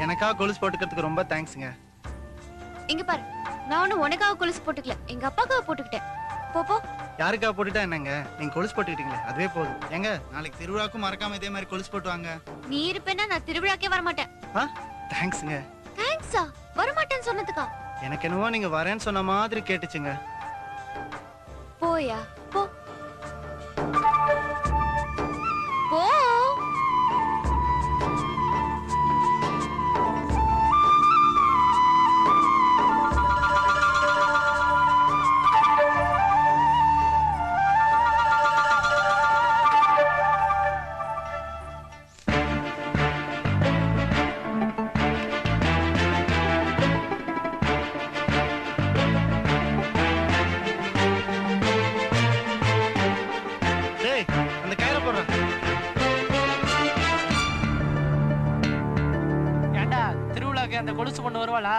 எனக்கா கொலுசு போட்டுக்கிறதுக்கு ரொம்ப தேங்க்ஸ்ங்க. இங்க பாரு, நான் ஒன்னும் உனக்காக கொலுசு போட்டுக்கல, எங்க அப்பாக்காக போட்டுக்கிட்டேன். போ. யாருக்காக போட்டுட்டா என்னங்க, நீங்க கொலுசு போட்டுக்கிட்டீங்களே அதுவே போதும். ஏங்க நாளைக்கு திருவிழாக்கும் மறக்காம இதே மாதிரி கொலுசு போட்டு வாங்க. நீ இருப்பேன்னா நான் திருவிழாக்கே வரமாட்டேன். தேங்க்ஸ்ங்க. தேங்க்ஸா? வரமாட்டேன்னு சொன்னதுக்கா? எனக்கு என்னவோ நீங்க வரேன்னு சொன்ன மாதிரி கேட்டுச்சுங்க. போயா போ போ. அந்த கொலுசு பொண்ணு வருவாளா?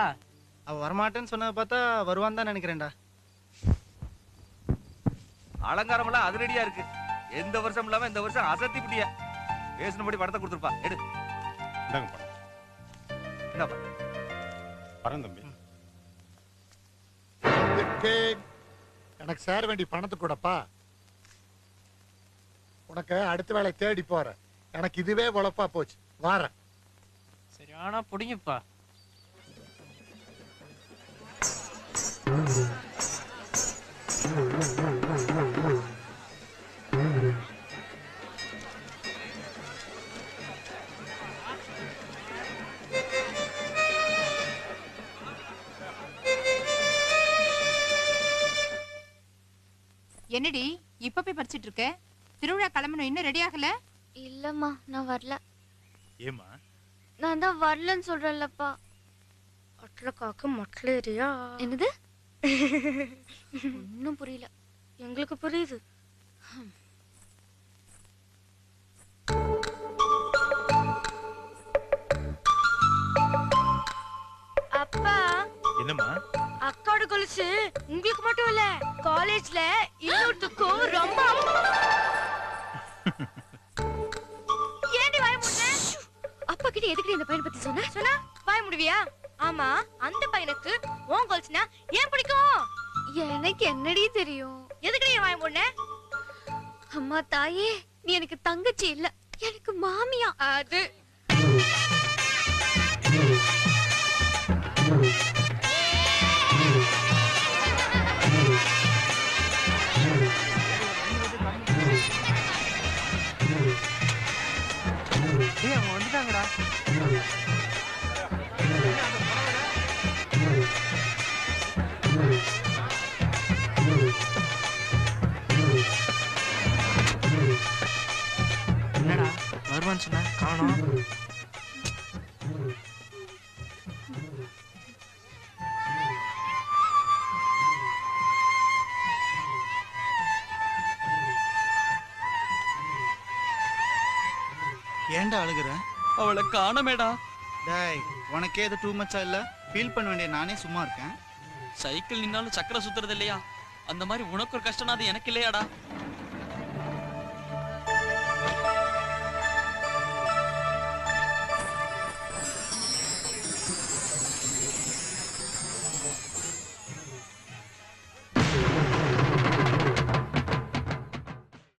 அவ வரமாட்டேன்னு சொன்னத பார்த்தா வருவான்னு தான் நினைக்கிறேன்டா. அலங்காரம் எல்லாம் அதிரடியா இருக்கு. எந்த வருஷம் இல்லாம இந்த வருஷம் அசத்தி பிடியா பேசினபடி படத்தை கொடுத்துருப்பா. எடு இந்தாங்க படம். என்னப்பா பரம் தம்பி. எனக்கு சேர வேண்டிய பணத்தை கூடப்பா. உனக்கு அடுத்த வேலை தேடி போற. எனக்கு இதுவே பொழப்பா போச்சு. வார சரியான புடிங்கப்பா. என்னடி இப்ப போய் படிச்சிட்டு இருக்க? திருவிழா கிளம்பணும், இன்னும் ரெடி ஆகல? இல்லம்மா, நான் வரல. ஏமா? நான் தான் வரலன்னு சொல்றேன்லப்பா. அட்லக்காக்கு மட்லேரியா? என்னது? ஒன்னும் புரியல. எங்களுக்கு புரியுது. அப்பா. என்னம்மா? அக்காவோட கொலுசு உங்களுக்கு மட்டும் இல்ல, காலேஜ்ல இன்னொருத்துக்கும் ரொம்ப. ஏண்டி வாய மூடுற? அப்பா கிட்ட எதுக்கு இந்த பையனை பத்தி சொன்னா வாய முடிவியா? ஆமா, அந்த பையனுக்கு உன் கொலுசுனா ஏன் பிடிக்கும்? எனக்கு என்னடி தெரியும்? எதுக்கு நீ வாய மூடுன? அம்மா தாயே, நீ எனக்கு தங்கச்சி இல்ல, எனக்கு மாமியா. அது அவங்க வந்துட்டாங்கடா. என்னடா வருவான்னு சொன்ன காணோம். ஏன்டா அழுகுற? அவளை காணமேடா. டேய், உனக்கே இது டூ மச்சா இல்ல? ஃபீல் பண்ண வேண்டிய நானே சும்மா இருக்கேன். சைக்கிள் நின்னாலும் சக்கரை சுத்துறது இல்லையா? அந்த மாதிரி உனக்கு ஒரு கஷ்டம்னா அது எனக்கு இல்லையாடா?